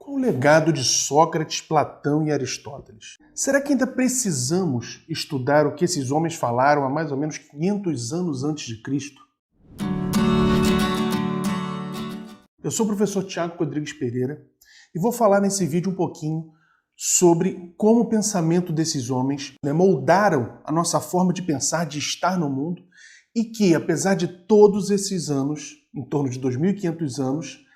Qual o legado de Sócrates, Platão e Aristóteles? Será que ainda precisamos estudar o que esses homens falaram há mais ou menos 500 anos antes de Cristo? Eu sou o professor Tiago Rodrigues Pereira e vou falar nesse vídeo um pouquinho sobre como o pensamento desses homens moldaram a nossa forma de pensar, de estar no mundo, e que, apesar de todos esses anos, em torno de 2.500 anos,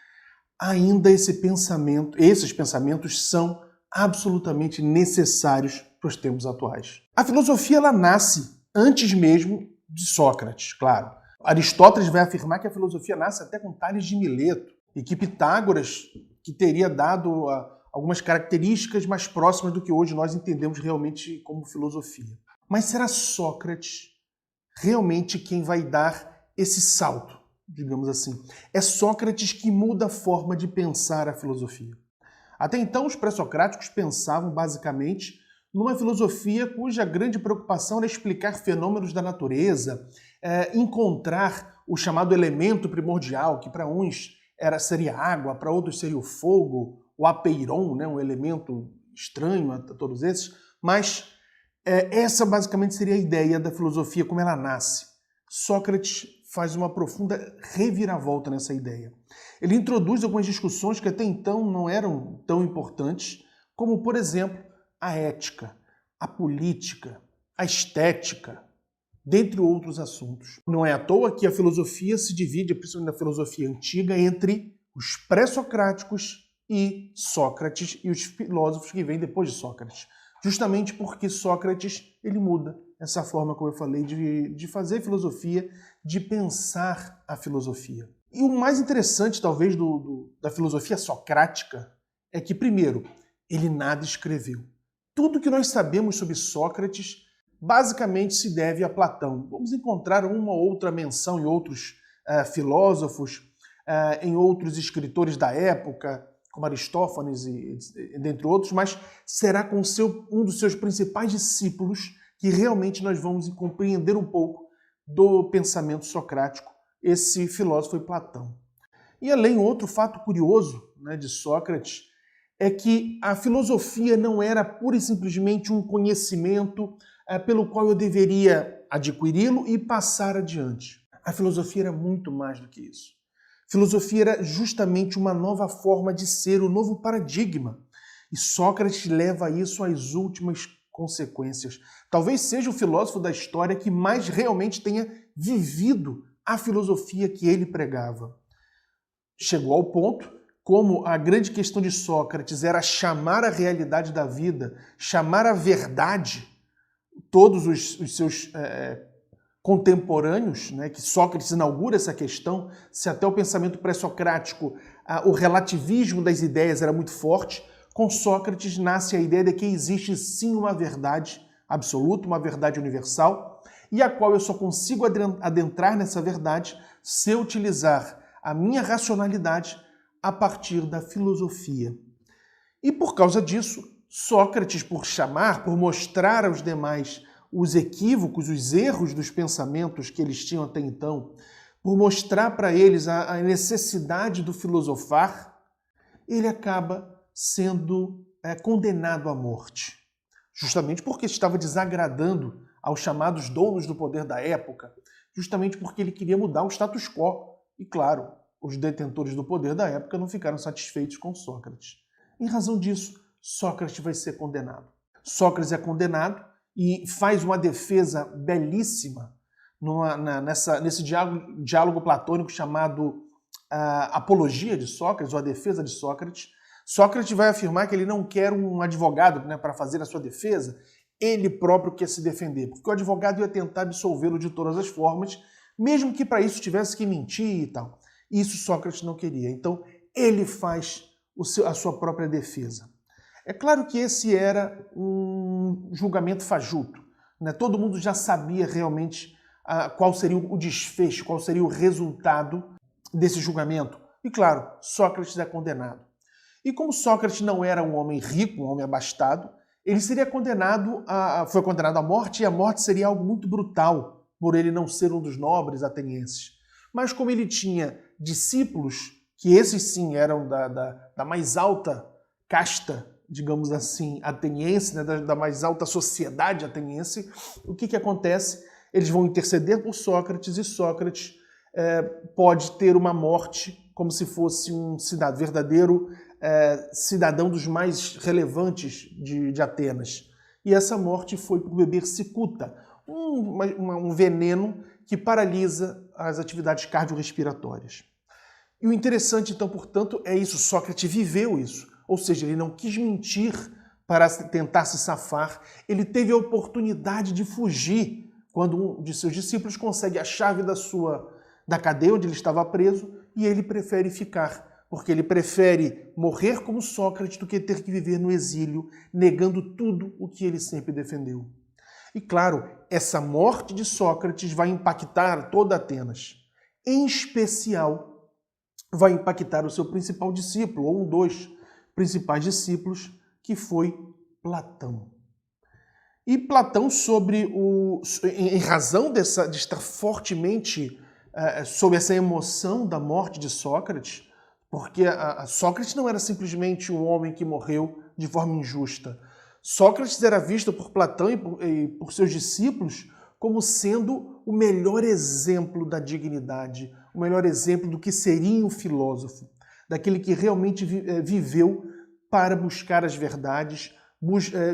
ainda esses pensamentos são absolutamente necessários para os tempos atuais. A filosofia ela nasce antes mesmo de Sócrates, claro. Aristóteles vai afirmar que a filosofia nasce até com Tales de Mileto e que Pitágoras que teria dado algumas características mais próximas do que hoje nós entendemos realmente como filosofia. Mas será Sócrates realmente quem vai dar esse salto, digamos assim? É Sócrates que muda a forma de pensar a filosofia. Até então, os pré-socráticos pensavam basicamente numa filosofia cuja grande preocupação era explicar fenômenos da natureza, encontrar o chamado elemento primordial, que para uns seria água, para outros seria o fogo, o apeiron, um elemento estranho a todos esses, mas essa basicamente seria a ideia da filosofia como ela nasce. Sócrates faz uma profunda reviravolta nessa ideia. Ele introduz algumas discussões que até então não eram tão importantes, como, por exemplo, a ética, a política, a estética, dentre outros assuntos. Não é à toa que a filosofia se divide, principalmente na filosofia antiga, entre os pré-socráticos e Sócrates e os filósofos que vêm depois de Sócrates. Justamente porque Sócrates ele muda essa forma, como eu falei, de fazer filosofia, de pensar a filosofia. E o mais interessante, talvez, da filosofia socrática é que, primeiro, ele nada escreveu. Tudo que nós sabemos sobre Sócrates basicamente se deve a Platão. Vamos encontrar uma ou outra menção em outros filósofos, em outros escritores da época, como Aristófanes e dentre outros, mas será com um dos seus principais discípulos que realmente nós vamos compreender um pouco do pensamento socrático. Esse filósofo foi Platão. E além, outro fato curioso de Sócrates é que a filosofia não era pura e simplesmente um conhecimento pelo qual eu deveria adquiri-lo e passar adiante. A filosofia era muito mais do que isso. Filosofia era justamente uma nova forma de ser, um novo paradigma. E Sócrates leva isso às últimas consequências. Talvez seja o filósofo da história que mais realmente tenha vivido a filosofia que ele pregava. Chegou ao ponto, como a grande questão de Sócrates era chamar a realidade da vida, chamar a verdade, todos os seus contemporâneos, que Sócrates inaugura essa questão, se até o pensamento pré-socrático, o relativismo das ideias era muito forte, com Sócrates nasce a ideia de que existe sim uma verdade absoluta, uma verdade universal, e a qual eu só consigo adentrar nessa verdade se eu utilizar a minha racionalidade a partir da filosofia. E por causa disso, Sócrates, por mostrar aos demais os equívocos, os erros dos pensamentos que eles tinham até então, por mostrar para eles a necessidade do filosofar, ele acaba sendo condenado à morte. Justamente porque estava desagradando aos chamados donos do poder da época, justamente porque ele queria mudar o status quo. E claro, os detentores do poder da época não ficaram satisfeitos com Sócrates. Em razão disso, Sócrates vai ser condenado. Sócrates é condenado e faz uma defesa belíssima nesse diálogo platônico chamado Apologia de Sócrates, ou a defesa de Sócrates. Sócrates vai afirmar que ele não quer um advogado para fazer a sua defesa, ele próprio quer se defender, porque o advogado ia tentar absolvê-lo de todas as formas, mesmo que para isso tivesse que mentir e tal. Isso Sócrates não queria, então ele faz a sua própria defesa. É claro que esse era um julgamento fajuto. Todo mundo já sabia realmente qual seria o desfecho, qual seria o resultado desse julgamento. E claro, Sócrates é condenado. E como Sócrates não era um homem rico, um homem abastado, ele seria foi condenado à morte, e a morte seria algo muito brutal, por ele não ser um dos nobres atenienses. Mas como ele tinha discípulos, que esses sim eram da mais alta casta, digamos assim, ateniense, né, da mais alta sociedade ateniense, o que acontece? Eles vão interceder por Sócrates e Sócrates pode ter uma morte como se fosse um verdadeiro cidadão dos mais relevantes de Atenas. E essa morte foi por beber cicuta, um veneno que paralisa as atividades cardiorrespiratórias. E o interessante, então, portanto, é isso. Sócrates viveu isso. Ou seja, ele não quis mentir para tentar se safar. Ele teve a oportunidade de fugir quando um de seus discípulos consegue a chave da cadeia onde ele estava preso e ele prefere ficar, porque ele prefere morrer como Sócrates do que ter que viver no exílio, negando tudo o que ele sempre defendeu. E claro, essa morte de Sócrates vai impactar toda Atenas. Em especial, vai impactar o seu principal discípulo, ou um dos principais discípulos, que foi Platão. E Platão, em razão de estar fortemente sob essa emoção da morte de Sócrates, porque Sócrates não era simplesmente um homem que morreu de forma injusta. Sócrates era visto por Platão e por seus discípulos como sendo o melhor exemplo da dignidade, o melhor exemplo do que seria um filósofo, daquele que realmente viveu para buscar as verdades,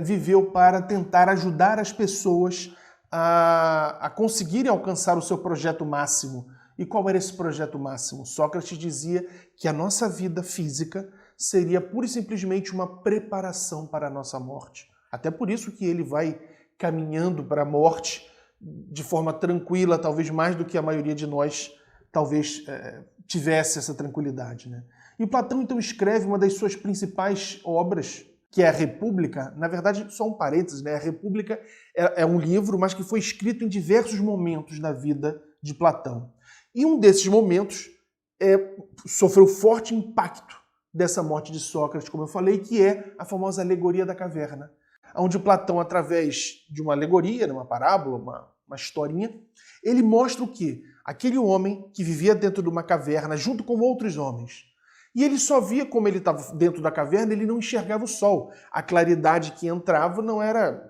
viveu para tentar ajudar as pessoas a conseguirem alcançar o seu projeto máximo. E qual era esse projeto máximo? Sócrates dizia que a nossa vida física seria pura e simplesmente uma preparação para a nossa morte. Até por isso que ele vai caminhando para a morte de forma tranquila, talvez mais do que a maioria de nós talvez tivesse essa tranquilidade, né? E Platão então escreve uma das suas principais obras, que é a República. Na verdade, só um parênteses, né? A República é um livro, mas que foi escrito em diversos momentos da vida de Platão. E um desses momentos sofreu forte impacto dessa morte de Sócrates, como eu falei, que é a famosa alegoria da caverna, onde Platão, através de uma alegoria, uma parábola, uma historinha, ele mostra o quê? Aquele homem que vivia dentro de uma caverna junto com outros homens. E ele só via, como ele estava dentro da caverna, ele não enxergava o sol. A claridade que entrava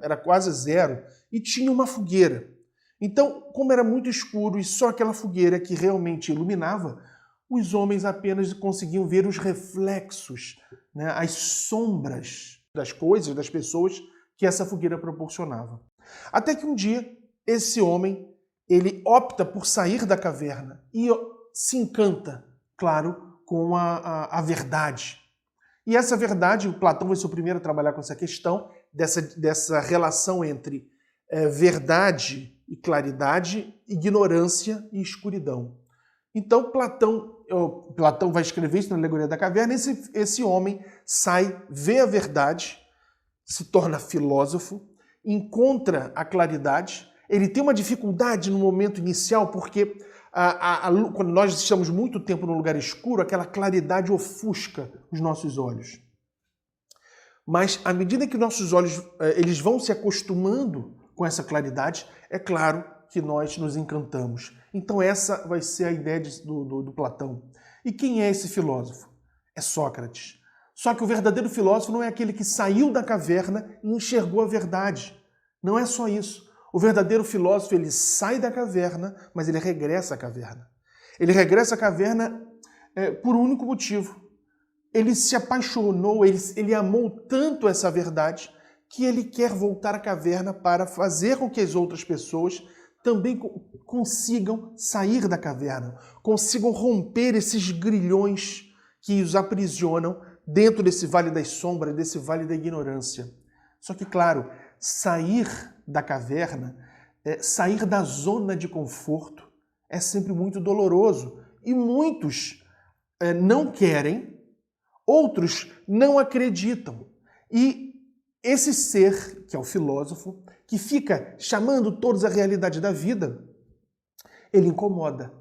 era quase zero. E tinha uma fogueira. Então, como era muito escuro e só aquela fogueira que realmente iluminava, os homens apenas conseguiam ver os reflexos, né, as sombras das coisas, das pessoas que essa fogueira proporcionava. Até que um dia, esse homem, ele opta por sair da caverna e se encanta, claro, com a verdade. E essa verdade, o Platão vai ser o primeiro a trabalhar com essa questão, dessa relação entre verdade e claridade, ignorância e escuridão. Então, Platão vai escrever isso na Alegoria da Caverna, esse homem sai, vê a verdade, se torna filósofo, encontra a claridade. Ele tem uma dificuldade no momento inicial, porque quando nós estamos muito tempo num lugar escuro, aquela claridade ofusca os nossos olhos. Mas à medida que nossos olhos eles vão se acostumando com essa claridade, é claro que nós nos encantamos. Então essa vai ser a ideia do Platão. E quem é esse filósofo? É Sócrates. Só que o verdadeiro filósofo não é aquele que saiu da caverna e enxergou a verdade. Não é só isso. O verdadeiro filósofo, ele sai da caverna, mas ele regressa à caverna. Ele regressa à caverna por um único motivo. Ele se apaixonou, ele amou tanto essa verdade que ele quer voltar à caverna para fazer com que as outras pessoas também consigam sair da caverna, consigam romper esses grilhões que os aprisionam dentro desse vale das sombras, desse vale da ignorância. Só que, claro, sair da caverna, sair da zona de conforto, é sempre muito doloroso. E muitos não querem, outros não acreditam. E esse ser, que é o filósofo, que fica chamando todos à realidade da vida, ele incomoda.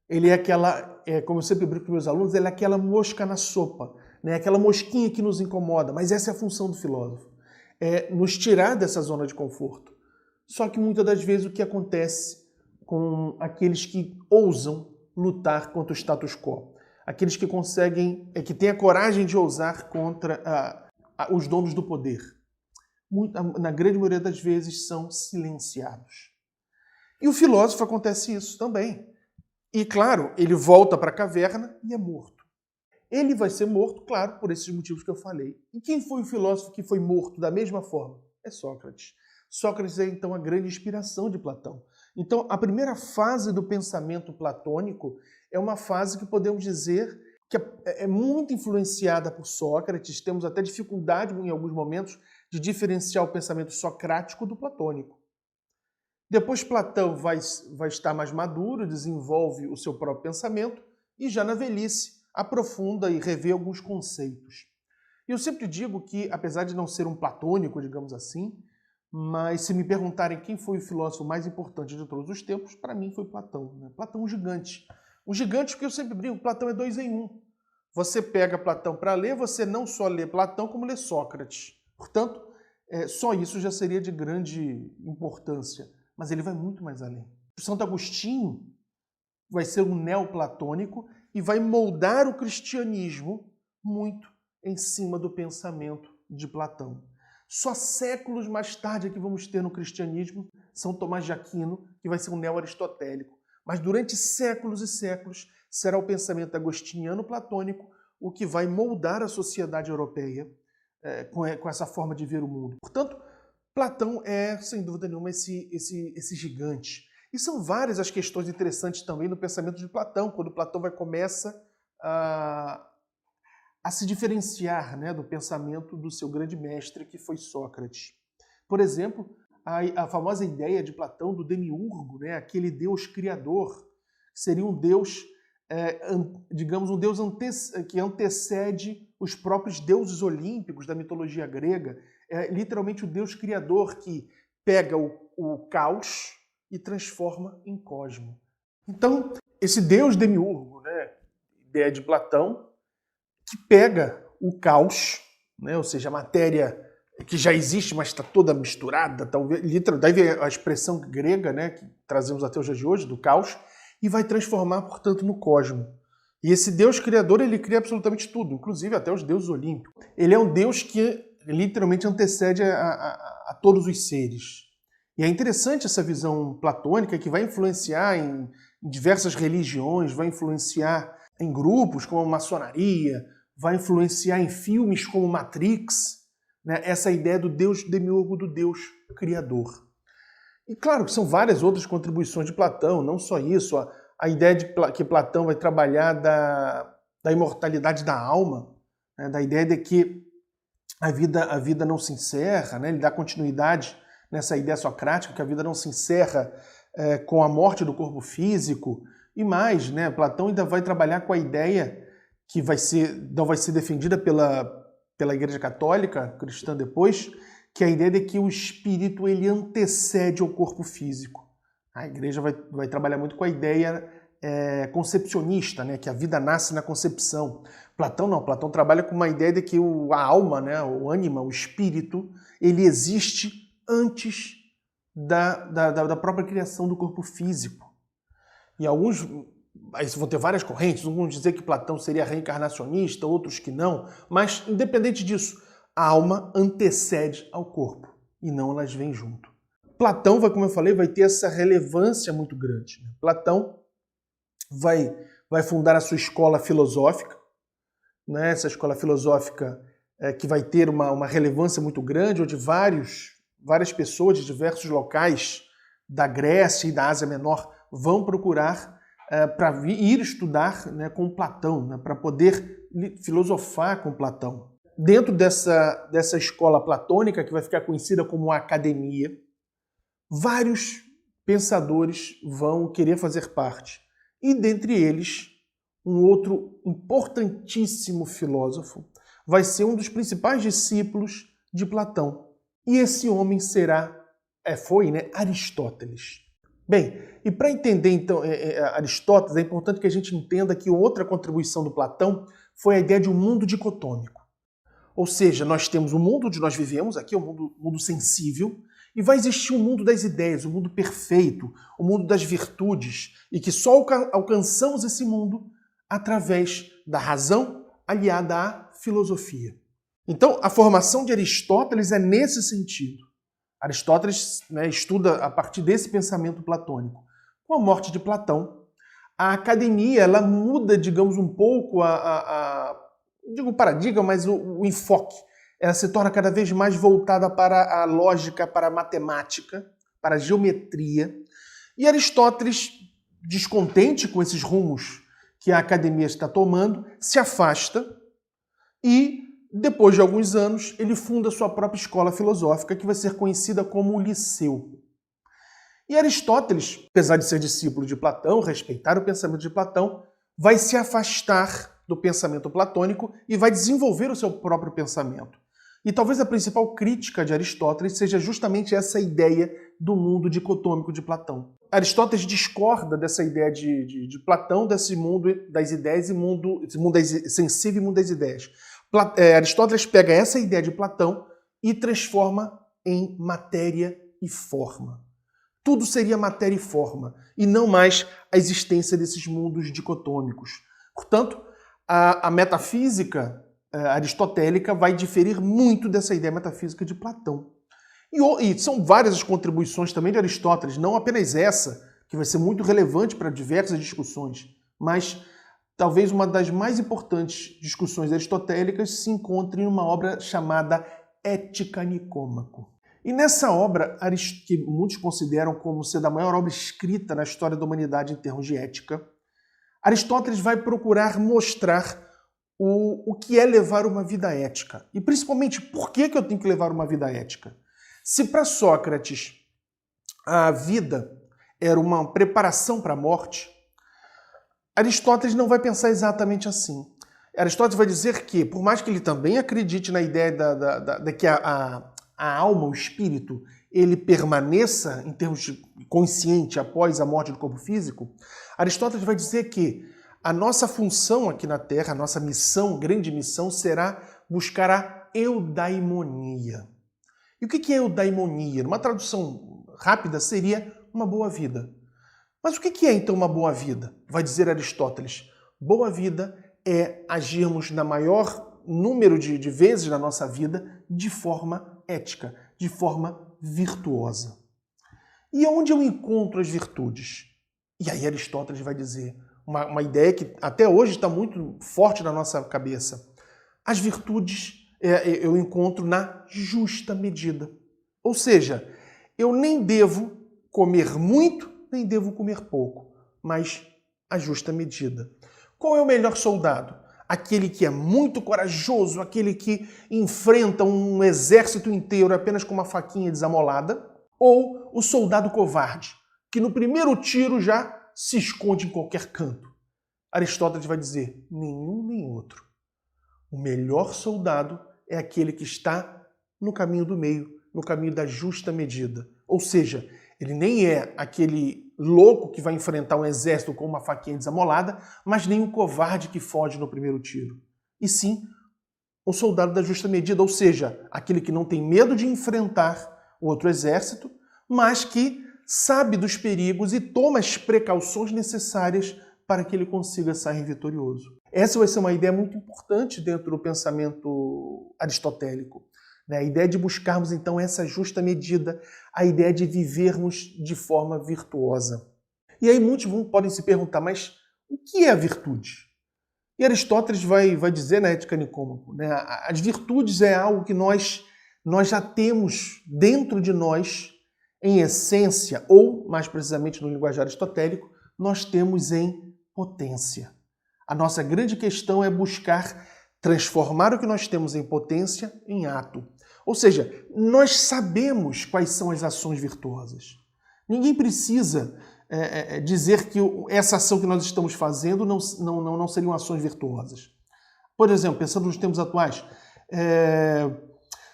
Ele é como eu sempre brinco com meus alunos, ele é aquela mosca na sopa, né? Aquela mosquinha que nos incomoda, mas essa é a função do filósofo. É nos tirar dessa zona de conforto. Só que muitas das vezes o que acontece com aqueles que ousam lutar contra o status quo? aqueles que conseguem, que têm a coragem de ousar contra os donos do poder. Na grande maioria das vezes são silenciados. E o filósofo acontece isso também. E claro, ele volta para a caverna e é morto. Ele vai ser morto, claro, por esses motivos que eu falei. E quem foi o filósofo que foi morto da mesma forma? É Sócrates. Sócrates é então a grande inspiração de Platão. Então, a primeira fase do pensamento platônico é uma fase que podemos dizer que é muito influenciada por Sócrates. Temos até dificuldade, em alguns momentos, de diferenciar o pensamento socrático do platônico. Depois Platão vai estar mais maduro, desenvolve o seu próprio pensamento e já na velhice aprofunda e revê alguns conceitos. E eu sempre digo que, apesar de não ser um platônico, digamos assim, mas se me perguntarem quem foi o filósofo mais importante de todos os tempos, para mim foi Platão. Né? Platão um gigante. Um gigante porque eu sempre brinco, Platão é 2 em 1. Você pega Platão para ler, você não só lê Platão, como lê Sócrates. Portanto, só isso já seria de grande importância. Mas ele vai muito mais além. O Santo Agostinho vai ser um neoplatônico e vai moldar o cristianismo muito em cima do pensamento de Platão. Só séculos mais tarde é que vamos ter no cristianismo São Tomás de Aquino, que vai ser um neo-aristotélico. Mas durante séculos e séculos será o pensamento agostiniano-platônico o que vai moldar a sociedade europeia com essa forma de ver o mundo. Portanto, Platão é, sem dúvida nenhuma, esse gigante. E são várias as questões interessantes também no pensamento de Platão, quando Platão começa a se diferenciar, né, do pensamento do seu grande mestre, que foi Sócrates. Por exemplo, a famosa ideia de Platão do demiurgo, né, aquele deus criador, que seria um deus, digamos, um deus que antecede os próprios deuses olímpicos da mitologia grega. É literalmente o deus criador que pega o caos e transforma em cosmo. Então, esse deus demiurgo, né, ideia de Platão, que pega o caos, né, ou seja, a matéria que já existe, mas está toda misturada, talvez, daí a expressão grega, né, que trazemos até os dias de hoje, do caos, e vai transformar, portanto, no cosmo. E esse Deus criador, ele cria absolutamente tudo, inclusive até os deuses olímpicos. Ele é um Deus que literalmente antecede a todos os seres. E é interessante essa visão platônica que vai influenciar em diversas religiões, vai influenciar em grupos como a maçonaria, vai influenciar em filmes como Matrix, né? Essa ideia do Deus demiurgo, do Deus criador. E claro que são várias outras contribuições de Platão, não só isso, a ideia de que Platão vai trabalhar da imortalidade da alma, né? Da ideia de que a vida não se encerra, né? Ele dá continuidade nessa ideia socrática, que a vida não se encerra com a morte do corpo físico, e mais, né? Platão ainda vai trabalhar com a ideia que não vai ser defendida pela Igreja Católica, cristã depois, que é a ideia de que o espírito ele antecede ao corpo físico. A Igreja vai trabalhar muito com a ideia concepcionista, né? Que a vida nasce na concepção. Platão não, Platão trabalha com uma ideia de que a alma, né? O ânima, o espírito, ele existe antes da própria criação do corpo físico. E alguns, aí vão ter várias correntes, uns vão dizer que Platão seria reencarnacionista, outros que não, mas independente disso, a alma antecede ao corpo e não elas vêm junto. Platão, como eu falei, vai ter essa relevância muito grande. Platão vai fundar a sua escola filosófica, né? Essa escola filosófica que vai ter uma relevância muito grande, onde várias pessoas de diversos locais da Grécia e da Ásia Menor vão procurar para ir estudar, né, com Platão, né, para poder filosofar com Platão. Dentro dessa escola platônica, que vai ficar conhecida como a academia, vários pensadores vão querer fazer parte. E dentre eles, um outro importantíssimo filósofo vai ser um dos principais discípulos de Platão. E esse homem foi Aristóteles. Bem, e para entender então Aristóteles, é importante que a gente entenda que outra contribuição do Platão foi a ideia de um mundo dicotômico. Ou seja, nós temos o mundo onde nós vivemos, aqui é o mundo sensível, e vai existir o mundo das ideias, o mundo perfeito, o mundo das virtudes, e que só alcançamos esse mundo através da razão aliada à filosofia. Então, a formação de Aristóteles é nesse sentido. Aristóteles, estuda a partir desse pensamento platônico. Com a morte de Platão, a academia ela muda, digamos, um pouco digo paradigma, mas o enfoque. Ela se torna cada vez mais voltada para a lógica, para a matemática, para a geometria. E Aristóteles, descontente com esses rumos que a academia está tomando, se afasta e, depois de alguns anos, ele funda sua própria escola filosófica, que vai ser conhecida como o Liceu. E Aristóteles, apesar de ser discípulo de Platão, respeitar o pensamento de Platão, vai se afastar do pensamento platônico e vai desenvolver o seu próprio pensamento. E talvez a principal crítica de Aristóteles seja justamente essa ideia do mundo dicotômico de Platão. Aristóteles discorda dessa ideia de Platão, desse mundo das ideias e esse mundo sensível e mundo das ideias. Aristóteles pega essa ideia de Platão e transforma em matéria e forma. Tudo seria matéria e forma, e não mais a existência desses mundos dicotômicos. Portanto, a metafísica aristotélica vai diferir muito dessa ideia metafísica de Platão. E são várias as contribuições também de Aristóteles, não apenas essa, que vai ser muito relevante para diversas discussões, mas talvez uma das mais importantes discussões aristotélicas se encontre em uma obra chamada Ética Nicômaco. E nessa obra, que muitos consideram como sendo a maior obra escrita na história da humanidade em termos de ética, Aristóteles vai procurar mostrar o que é levar uma vida ética. E principalmente, por que eu tenho que levar uma vida ética? Se para Sócrates a vida era uma preparação para a morte, Aristóteles não vai pensar exatamente assim. Aristóteles vai dizer que, por mais que ele também acredite na ideia de que a alma, o espírito, ele permaneça em termos de consciente após a morte do corpo físico, Aristóteles vai dizer que a nossa função aqui na Terra, a nossa missão, grande missão, será buscar a eudaimonia. E o que é eudaimonia? Numa tradução rápida seria uma boa vida. Mas o que é então uma boa vida? Vai dizer Aristóteles. Boa vida é agirmos na maior número de vezes na nossa vida de forma ética, de forma virtuosa. E onde eu encontro as virtudes? E aí Aristóteles vai dizer uma ideia que até hoje está muito forte na nossa cabeça. As virtudes eu encontro na justa medida. Ou seja, eu nem devo comer muito, nem devo comer pouco, mas a justa medida. Qual é o melhor soldado? Aquele que é muito corajoso, aquele que enfrenta um exército inteiro apenas com uma faquinha desamolada, ou o soldado covarde, que no primeiro tiro já se esconde em qualquer canto? Aristóteles vai dizer, nenhum nem outro. O melhor soldado é aquele que está no caminho do meio, no caminho da justa medida. Ou seja, ele nem é aquele louco que vai enfrentar um exército com uma faquinha desamolada, mas nem o covarde que foge no primeiro tiro. E sim, o soldado da justa medida, ou seja, aquele que não tem medo de enfrentar o outro exército, mas que sabe dos perigos e toma as precauções necessárias para que ele consiga sair vitorioso. Essa vai ser uma ideia muito importante dentro do pensamento aristotélico. A ideia de buscarmos, então, essa justa medida, a ideia de vivermos de forma virtuosa. E aí muitos podem se perguntar, mas o que é a virtude? E Aristóteles vai dizer na Ética Nicômaco, as virtudes é algo que nós já temos dentro de nós, em essência, ou, mais precisamente no linguajar aristotélico, nós temos em potência. A nossa grande questão é buscar transformar o que nós temos em potência em ato. Ou seja, nós sabemos quais são as ações virtuosas. Ninguém precisa dizer que essa ação que nós estamos fazendo não seriam ações virtuosas. Por exemplo, pensando nos tempos atuais,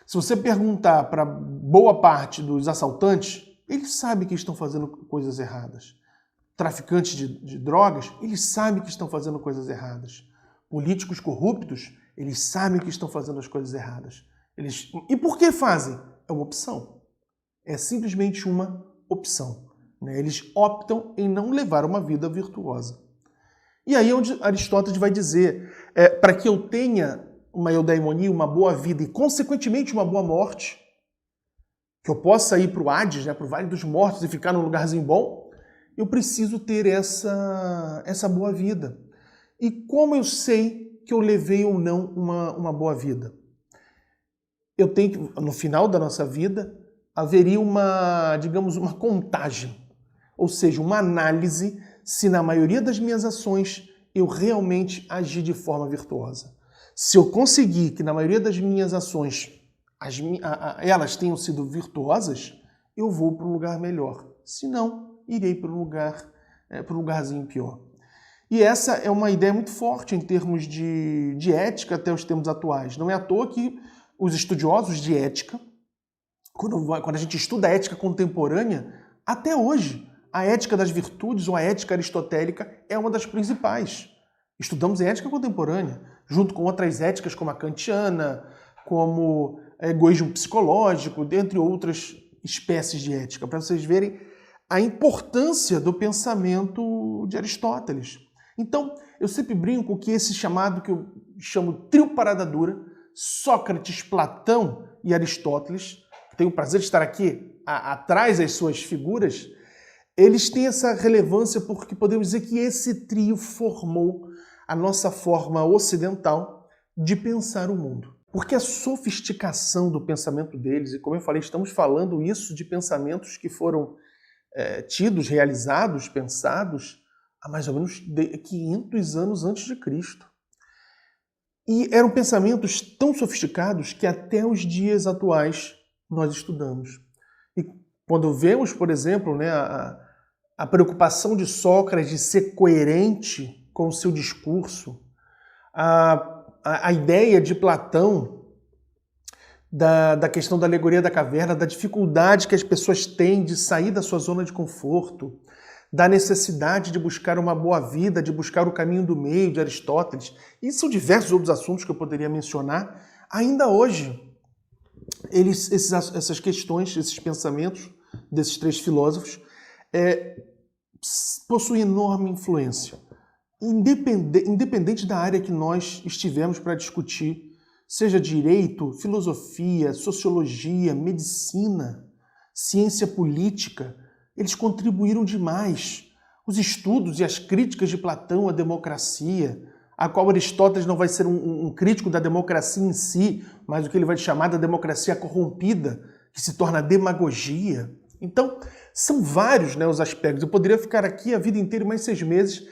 se você perguntar para boa parte dos assaltantes, eles sabem que estão fazendo coisas erradas. Traficantes de drogas, eles sabem que estão fazendo coisas erradas. Políticos corruptos, eles sabem que estão fazendo as coisas erradas. E por que fazem? É uma opção. É simplesmente uma opção. Eles optam em não levar uma vida virtuosa. E aí é onde Aristóteles vai dizer, para que eu tenha uma eudaimonia, uma boa vida e, consequentemente, uma boa morte, que eu possa ir para o Hades, né, para o Vale dos Mortos e ficar num lugarzinho bom, eu preciso ter essa boa vida. E como eu sei que eu levei ou não uma boa vida? Eu tenho que, no final da nossa vida, haveria digamos, uma contagem, ou seja, uma análise se na maioria das minhas ações eu realmente agi de forma virtuosa. Se eu conseguir que na maioria das minhas ações elas tenham sido virtuosas, eu vou para um lugar melhor. Se não, irei para um lugarzinho pior. E essa é uma ideia muito forte em termos de ética até os tempos atuais. Não é à toa que os estudiosos de ética, quando a gente estuda a ética contemporânea, até hoje, a ética das virtudes ou a ética aristotélica é uma das principais. Estudamos ética contemporânea, junto com outras éticas como a kantiana, como egoísmo psicológico, dentre outras espécies de ética, para vocês verem a importância do pensamento de Aristóteles. Então, eu sempre brinco que esse chamado que eu chamo trio parada dura, Sócrates, Platão e Aristóteles, que tenho o prazer de estar aqui atrás das suas figuras, eles têm essa relevância porque podemos dizer que esse trio formou a nossa forma ocidental de pensar o mundo. Porque a sofisticação do pensamento deles, e como eu falei, estamos falando isso de pensamentos que foram tidos, realizados, pensados há mais ou menos 500 anos antes de Cristo. E eram pensamentos tão sofisticados que até os dias atuais nós estudamos. E quando vemos, por exemplo, né, a preocupação de Sócrates de ser coerente com o seu discurso, a ideia de Platão da questão da alegoria da caverna, da dificuldade que as pessoas têm de sair da sua zona de conforto, da necessidade de buscar uma boa vida, de buscar o caminho do meio de Aristóteles, e são diversos outros assuntos que eu poderia mencionar. Ainda hoje, essas questões, esses pensamentos desses três filósofos possuem enorme influência. Independente da área que nós estivemos para discutir, seja direito, filosofia, sociologia, medicina, ciência política, eles contribuíram demais. Os estudos e as críticas de Platão à democracia, a qual Aristóteles não vai ser um crítico da democracia em si, mas o que ele vai chamar da democracia corrompida, que se torna demagogia. Então, são vários, né, os aspectos. Eu poderia ficar aqui a vida inteira, mais 6 meses,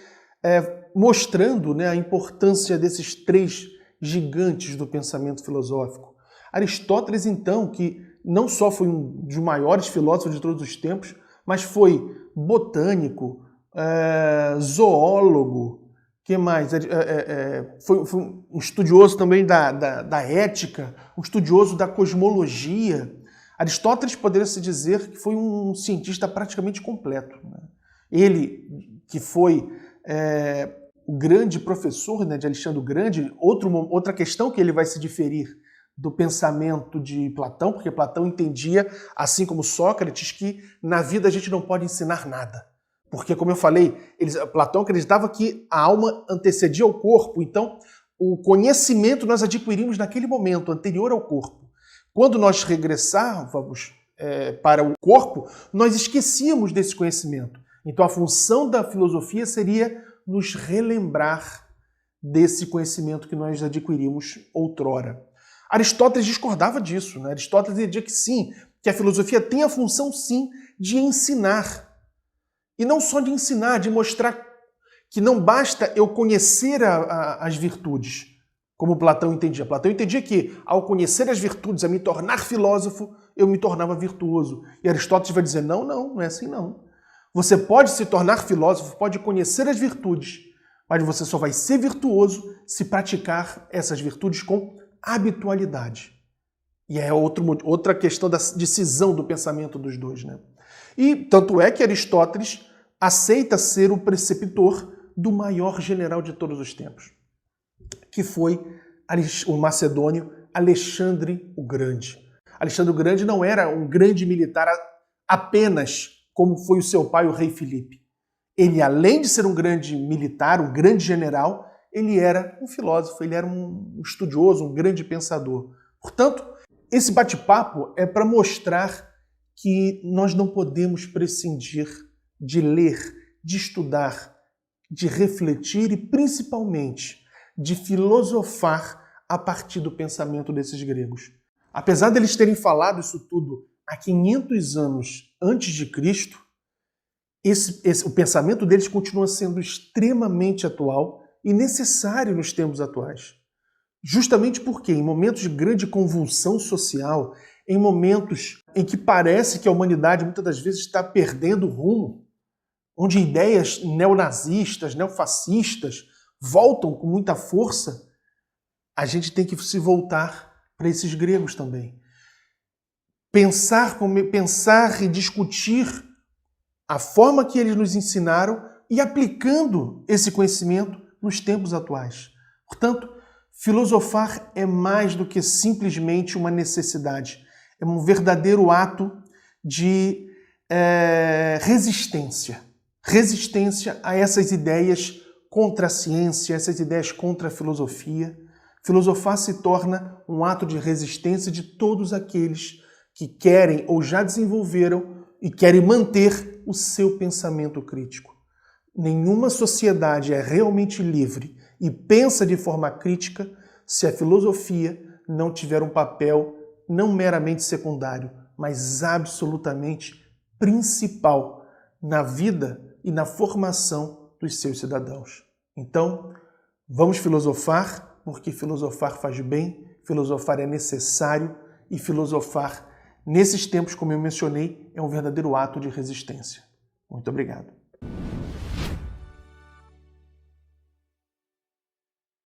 mostrando, né, a importância desses três gigantes do pensamento filosófico. Aristóteles, então, que não só foi um dos maiores filósofos de todos os tempos, mas foi botânico, zoólogo, que mais? Foi um estudioso também da ética, um estudioso da cosmologia. Aristóteles poderia se dizer que foi um cientista praticamente completo, né? Ele, que foi o grande professor, né, de Alexandre o Grande, outra questão que ele vai se diferir do pensamento de Platão, porque Platão entendia, assim como Sócrates, que na vida a gente não pode ensinar nada. Porque, como eu falei, Platão acreditava que a alma antecedia o corpo, então o conhecimento nós adquirimos naquele momento, anterior ao corpo. Quando nós regressávamos para o corpo, nós esquecíamos desse conhecimento. Então a função da filosofia seria nos relembrar desse conhecimento que nós adquirimos outrora. Aristóteles discordava disso, né? Aristóteles dizia que sim, que a filosofia tem a função sim de ensinar. E não só de ensinar, de mostrar que não basta eu conhecer as virtudes, como Platão entendia. Platão entendia que ao conhecer as virtudes, a me tornar filósofo, eu me tornava virtuoso. E Aristóteles vai dizer, não é assim não. Você pode se tornar filósofo, pode conhecer as virtudes, mas você só vai ser virtuoso se praticar essas virtudes com habitualidade. E é outra questão da decisão do pensamento dos dois, né? E tanto é que Aristóteles aceita ser o preceptor do maior general de todos os tempos, que foi o macedônio Alexandre o Grande. Alexandre o Grande não era um grande militar apenas como foi o seu pai, o rei Filipe. Ele, além de ser um grande militar, um grande general, ele era um filósofo, ele era um estudioso, um grande pensador. Portanto, esse bate-papo é para mostrar que nós não podemos prescindir de ler, de estudar, de refletir e, principalmente, de filosofar a partir do pensamento desses gregos. Apesar deles terem falado isso tudo há 500 anos antes de Cristo, o pensamento deles continua sendo extremamente atual e necessário nos tempos atuais. Justamente porque, em momentos de grande convulsão social, em momentos em que parece que a humanidade muitas das vezes está perdendo o rumo, onde ideias neonazistas, neofascistas voltam com muita força, a gente tem que se voltar para esses gregos também. Pensar e discutir a forma que eles nos ensinaram e aplicando esse conhecimento nos tempos atuais. Portanto, filosofar é mais do que simplesmente uma necessidade. É um verdadeiro ato de resistência. Resistência a essas ideias contra a ciência, essas ideias contra a filosofia. Filosofar se torna um ato de resistência de todos aqueles que querem ou já desenvolveram e querem manter o seu pensamento crítico. Nenhuma sociedade é realmente livre e pensa de forma crítica se a filosofia não tiver um papel não meramente secundário, mas absolutamente principal na vida e na formação dos seus cidadãos. Então, vamos filosofar, porque filosofar faz bem, filosofar é necessário e filosofar, nesses tempos, como eu mencionei, é um verdadeiro ato de resistência. Muito obrigado.